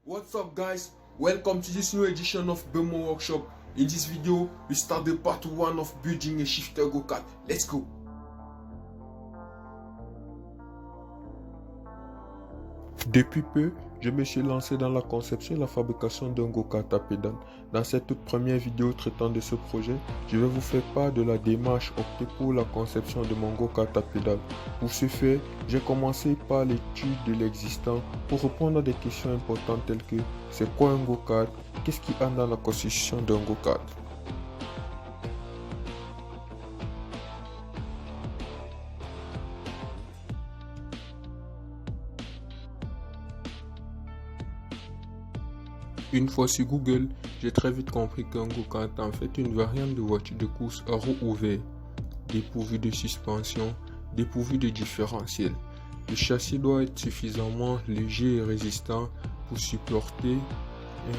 What's up guys, welcome to this new edition of Bemo Workshop. In this video, we start the part 1 of building a shifter go-kart. Let's go. Depuis peu, je me suis lancé dans la conception et la fabrication d'un go-kart à pédales. Dans cette toute première vidéo traitant de ce projet, je vais vous faire part de la démarche optée pour la conception de mon go-kart à pédales. Pour ce faire, j'ai commencé par l'étude de l'existant pour répondre à des questions importantes telles que c'est quoi un go-kart, qu'est-ce qui a dans la constitution d'un go-kart. Une fois sur Google, j'ai très vite compris qu'un go-kart est en fait une variante de voiture de course à roues ouvertes, dépourvue de suspension, dépourvue de différentiel. Le châssis doit être suffisamment léger et résistant pour supporter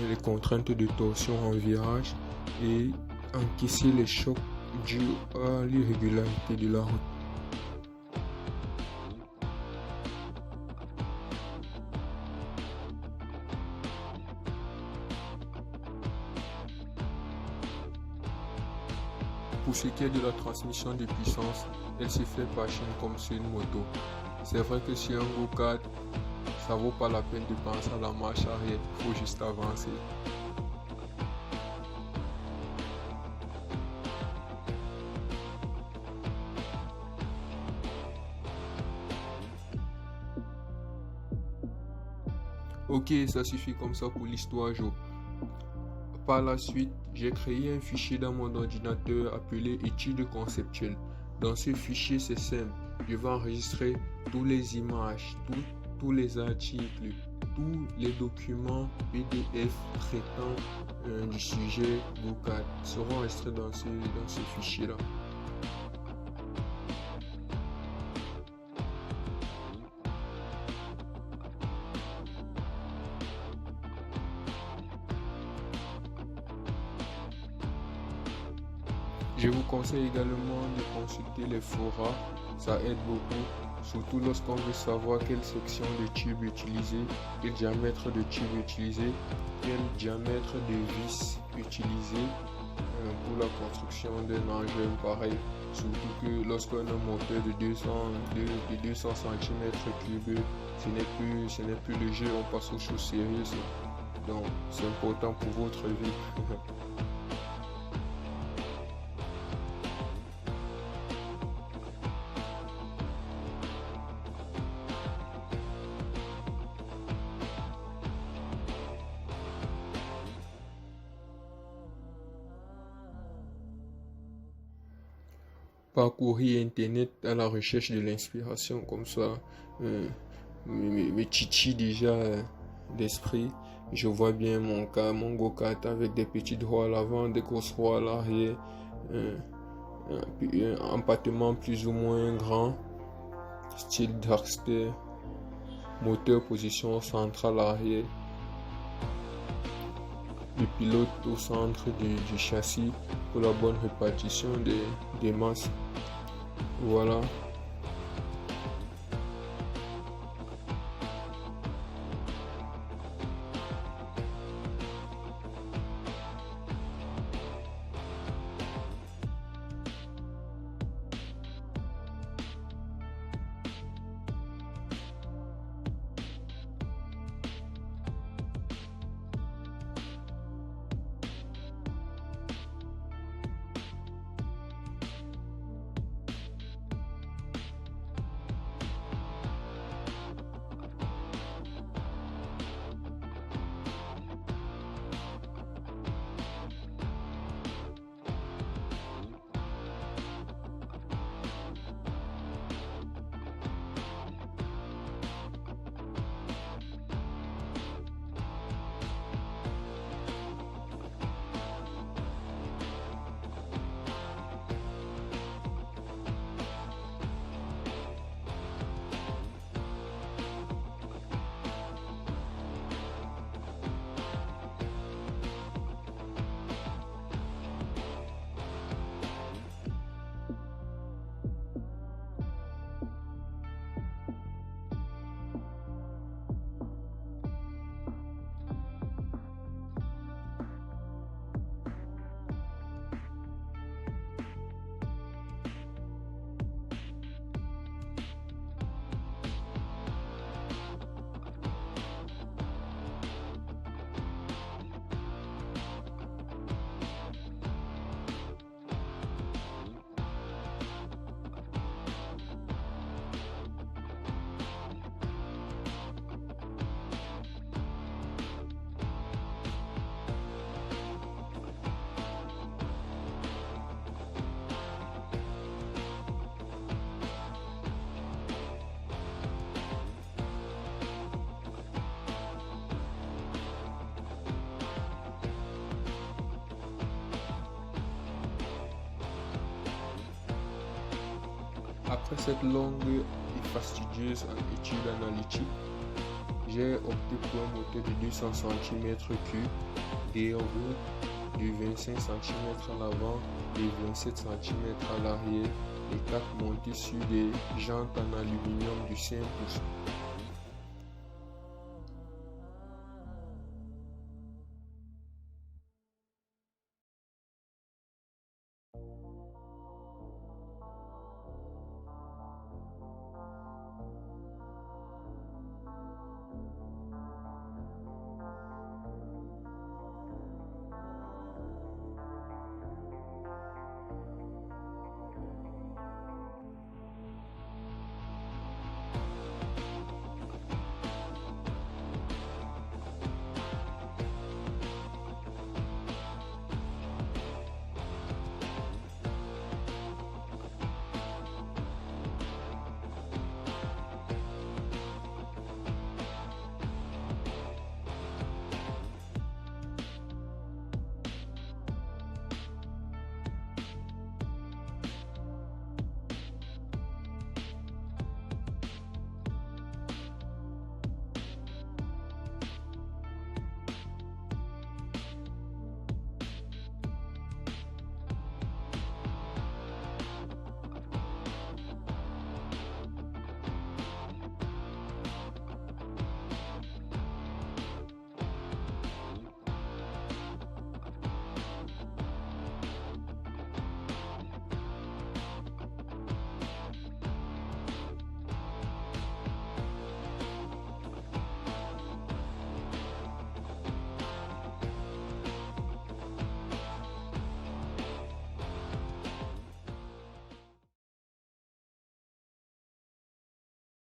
les contraintes de torsion en virage et encaisser les chocs dus à l'irrégularité de la route. Pour ce qui est de la transmission de puissance, elle se fait par chaîne comme sur une moto. C'est vrai que sur un go-kart, ça vaut pas la peine de penser à la marche arrière, il faut juste avancer. Ok, ça suffit comme ça pour l'histoire, Joe. Par la suite, j'ai créé un fichier dans mon ordinateur appelé études conceptuelles. Dans ce fichier, c'est simple. Je vais enregistrer toutes les images, tous les articles, tous les documents PDF traitant du sujet go-kart seront enregistrés dans ce fichier-là. Je vous conseille également de consulter les forums, ça aide beaucoup, surtout lorsqu'on veut savoir quelle section de tube utiliser, quel diamètre de tube utiliser, quel diamètre de vis utiliser pour la construction d'un engin pareil. Surtout que lorsqu'on a un moteur de 200 cm3, ce n'est plus léger, on passe aux choses sérieuses. Donc c'est important pour votre vie. Parcourir internet à la recherche de l'inspiration comme ça me titille déjà d'esprit. Je vois bien mon go-kart avec des petites roues à l'avant, des grosses roues à l'arrière, un empattement plus ou moins grand, style dragster, moteur position centrale arrière, le pilote au centre du châssis pour la bonne répartition des masses. Voilà. Après cette longue et fastidieuse étude analytique, j'ai opté pour un moteur de 200 cm3 des roues de 25 cm à l'avant et 27 cm à l'arrière, les quatre montés sur des jantes en aluminium de 5 pouces.